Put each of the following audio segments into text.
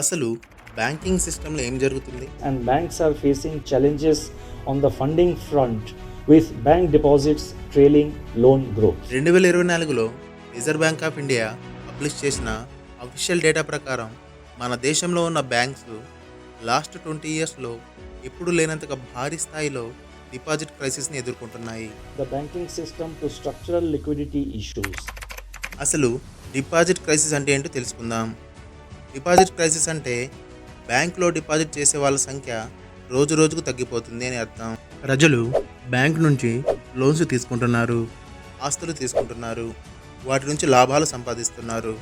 అసలు బ్యాంకింగ్ సిస్టంలో ఏం జరుగుతుంది? and banks are facing challenges on the funding front with bank deposits trailing loan growth. 2024లో Reserve Bank of India publish చేసిన official data ప్రకారం మన దేశంలో ఉన్న బ్యాంక్స్ లాస్ట్ 20 ఇయర్స్లో ఎప్పుడు లేనంతగా భారీ స్థాయిలో డిపాజిట్ క్రైసిస్ని ఎదుర్కొంటున్నాయి. The banking system to structural liquidity issues. అసలు డిపాజిట్ క్రైసిస్ అంటే ఏంటో తెలుసుకుందాం. డిపాజిట్ క్రైసిస్ అంటే బ్యాంక్లో డిపాజిట్ చేసే వాళ్ళ సంఖ్య రోజు రోజుకు తగ్గిపోతుంది అని అర్థం. ప్రజలు బ్యాంక్ నుంచి లోన్స్ తీసుకుంటున్నారు, ఆస్తులు తీసుకుంటున్నారు, వాటి నుంచి లాభాలు సంపాదిస్తున్నారు.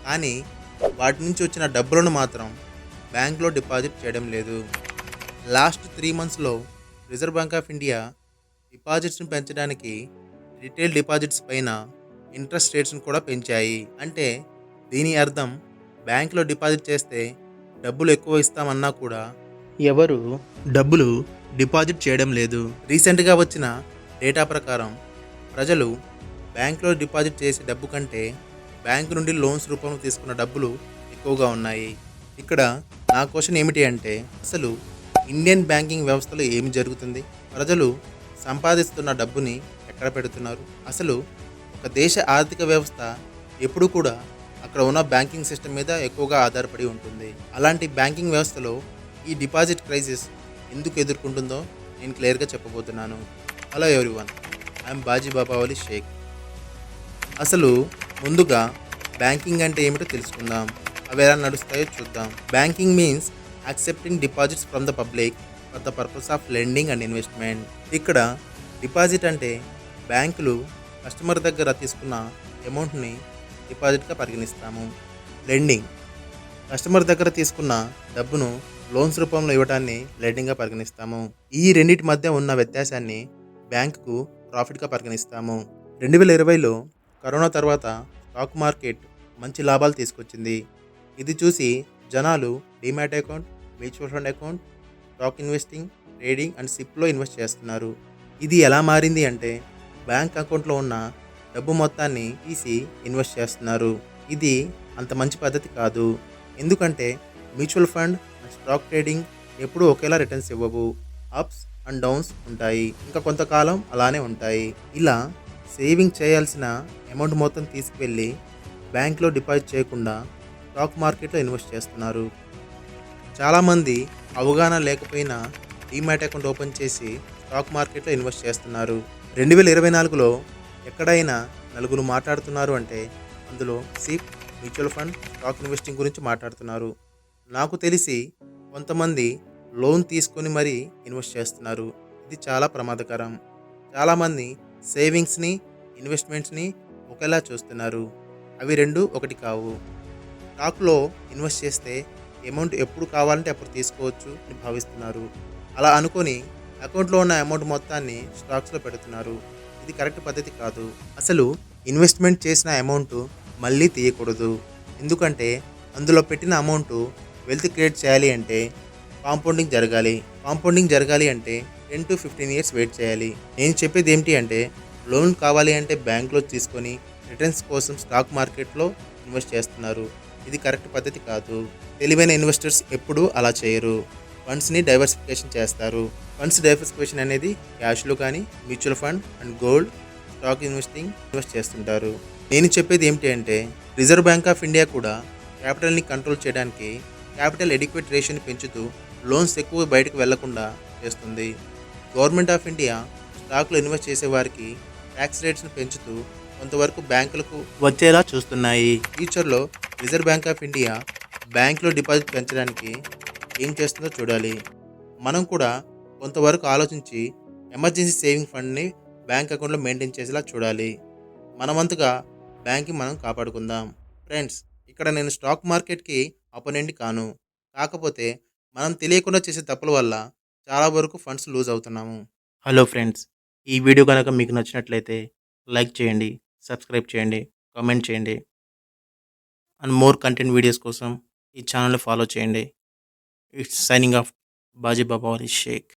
కానీ వాటి నుంచి వచ్చిన డబ్బులను మాత్రం బ్యాంక్లో డిపాజిట్ చేయడం లేదు. లాస్ట్ 3 మంత్స్లో రిజర్వ్ బ్యాంక్ ఆఫ్ ఇండియా డిపాజిట్స్ని పెంచడానికి రిటైల్ డిపాజిట్స్ పైన ఇంట్రెస్ట్ రేట్స్ని కూడా పెంచాయి. అంటే దీని అర్థం బ్యాంక్లో డిపాజిట్ చేస్తే డబ్బులు ఎక్కువ ఇస్తామన్నా కూడా ఎవరు డబ్బులు డిపాజిట్ చేయడం లేదు. రీసెంట్గా వచ్చిన డేటా ప్రకారం ప్రజలు బ్యాంక్లో డిపాజిట్ చేసే డబ్బు కంటే బ్యాంక్ నుండి లోన్స్ రూపంలో తీసుకున్న డబ్బులు ఎక్కువగా ఉన్నాయి. ఇక్కడ నా క్వశ్చన్ ఏమిటి అంటే, అసలు ఇండియన్ బ్యాంకింగ్ వ్యవస్థలో ఏమి జరుగుతుంది? ప్రజలు సంపాదిస్తున్న డబ్బుని ఎక్కడ పెడుతున్నారు? అసలు ఒక దేశ ఆర్థిక వ్యవస్థ ఎప్పుడు కూడా అక్కడ ఉన్న బ్యాంకింగ్ సిస్టమ్ మీద ఎక్కువగా ఆధారపడి ఉంటుంది. అలాంటి బ్యాంకింగ్ వ్యవస్థలో ఈ డిపాజిట్ క్రైసిస్ ఎందుకు ఎదుర్కొంటుందో నేను క్లియర్గా చెప్పబోతున్నాను. Hello everyone, I'm Baji Babavali Shaik. అసలు ముందుగా బ్యాంకింగ్ అంటే ఏమిటో తెలుసుకుందాం, అవి ఎలా నడుస్తాయో చూద్దాం. Banking means accepting deposits from the public for the purpose of lending and investment. ఇక్కడ డిపాజిట్ అంటే బ్యాంకులు కస్టమర్ దగ్గర తీసుకున్న అమౌంట్ని డిపాజిట్గా పరిగణిస్తాము. లెండింగ్, కస్టమర్ దగ్గర తీసుకున్న డబ్బును లోన్స్ రూపంలో ఇవ్వడాన్ని లెండింగ్గా పరిగణిస్తాము. ఈ రెండింటి మధ్య ఉన్న వ్యత్యాసాన్ని బ్యాంకుకు ప్రాఫిట్గా పరిగణిస్తాము. 2020లో కరోనా తర్వాత స్టాక్ మార్కెట్ మంచి లాభాలు తీసుకొచ్చింది. ఇది చూసి జనాలు demat account, mutual fund account, stock investing, trading and సిప్లో ఇన్వెస్ట్ చేస్తున్నారు. ఇది ఎలా మారింది అంటే బ్యాంక్ అకౌంట్లో ఉన్న డబ్బు మొత్తాన్ని తీసి ఇన్వెస్ట్ చేస్తున్నారు. ఇది అంత మంచి పద్ధతి కాదు. ఎందుకంటే mutual fund and stock trading ఎప్పుడూ ఒకేలా రిటర్న్స్ ఇవ్వవు. అప్స్ అండ్ డౌన్స్ ఉంటాయి, ఇంకా కొంతకాలం అలానే ఉంటాయి. ఇలా సేవింగ్ చేయాల్సిన అమౌంట్ మొత్తం తీసుకువెళ్ళి బ్యాంక్లో డిపాజిట్ చేయకుండా స్టాక్ మార్కెట్లో ఇన్వెస్ట్ చేస్తున్నారు. చాలామంది అవగాహన లేకపోయినా డీమ్యాట్ అకౌంట్ ఓపెన్ చేసి స్టాక్ మార్కెట్లో ఇన్వెస్ట్ చేస్తున్నారు. 2024లో ఎక్కడైనా నలుగురు మాట్లాడుతున్నారు అంటే అందులో SIP, mutual fund, stock investing గురించి మాట్లాడుతున్నారు. నాకు తెలిసి కొంతమంది లోన్ తీసుకొని మరీ ఇన్వెస్ట్ చేస్తున్నారు. ఇది చాలా ప్రమాదకరం. చాలామంది సేవింగ్స్ని, ఇన్వెస్ట్మెంట్స్ని ఒకేలా చూస్తున్నారు. అవి రెండు ఒకటి కావు. స్టాక్లో ఇన్వెస్ట్ చేస్తే అమౌంట్ ఎప్పుడు కావాలంటే అప్పుడు తీసుకోవచ్చు అని భావిస్తున్నారు. అలా అనుకొని అకౌంట్లో ఉన్న అమౌంట్ మొత్తాన్ని స్టాక్స్లో పెడుతున్నారు. ఇది కరెక్ట్ పద్ధతి కాదు. అసలు ఇన్వెస్ట్మెంట్ చేసిన అమౌంట్ మళ్ళీ తీయకూడదు. ఎందుకంటే అందులో పెట్టిన అమౌంట్ వెల్త్ క్రియేట్ చేయాలి అంటే కాంపౌండింగ్ జరగాలి. కాంపౌండింగ్ జరగాలి అంటే 10 to 15 ఇయర్స్ వెయిట్ చేయాలి. నేను చెప్పేది ఏమిటి అంటే, లోన్ కావాలి అంటే బ్యాంక్లో తీసుకొని రిటర్న్స్ కోసం స్టాక్ మార్కెట్లో ఇన్వెస్ట్ చేస్తున్నారు. ఇది కరెక్ట్ పద్ధతి కాదు. తెలివైన ఇన్వెస్టర్స్ ఎప్పుడూ అలా చేయరు. ఫండ్స్ని డైవర్సిఫికేషన్ చేస్తారు. ఫండ్స్ డైవర్సిఫికేషన్ అనేది క్యాష్లో కానీ mutual fund and gold, stock invest చేస్తుంటారు. నేను చెప్పేది ఏమిటి అంటే, రిజర్వ్ బ్యాంక్ ఆఫ్ ఇండియా కూడా క్యాపిటల్ని కంట్రోల్ చేయడానికి క్యాపిటల్ ఎడిక్వేట్ రేషియోని పెంచుతూ లోన్స్ ఎక్కువ బయటకు వెళ్లకుండా చేస్తుంది. గవర్నమెంట్ ఆఫ్ ఇండియా స్టాక్లో ఇన్వెస్ట్ చేసే వారికి ట్యాక్స్ రేట్స్ని పెంచుతూ కొంతవరకు బ్యాంకులకు వచ్చేలా చూస్తున్నాయి. ఫ్యూచర్లో రిజర్వ్ బ్యాంక్ ఆఫ్ ఇండియా బ్యాంక్లో డిపాజిట్ పెంచడానికి ఏం చేస్తుందో చూడాలి. మనం కూడా కొంతవరకు ఆలోచించి ఎమర్జెన్సీ సేవింగ్ ఫండ్ని బ్యాంక్ అకౌంట్లో మెయింటైన్ చేసేలా చూడాలి. మనమంతగా బ్యాంక్ని మనం కాపాడుకుందాం. ఫ్రెండ్స్, ఇక్కడ నేను స్టాక్ మార్కెట్కి అపోనెంట్ కాను. కాకపోతే మనం తెలియకుండా చేసే తప్పుల వల్ల చాలా వరకు ఫండ్స్ లూజ్ అవుతున్నాము. హలో ఫ్రెండ్స్, ఈ వీడియో కనుక మీకు నచ్చినట్లయితే లైక్ చేయండి, సబ్స్క్రైబ్ చేయండి, కామెంట్ చేయండి. అండ్ మోర్ కంటెంట్ వీడియోస్ కోసం ఈ ఛానల్ని ఫాలో చేయండి. It's signing off Baji Babavali Sheikh.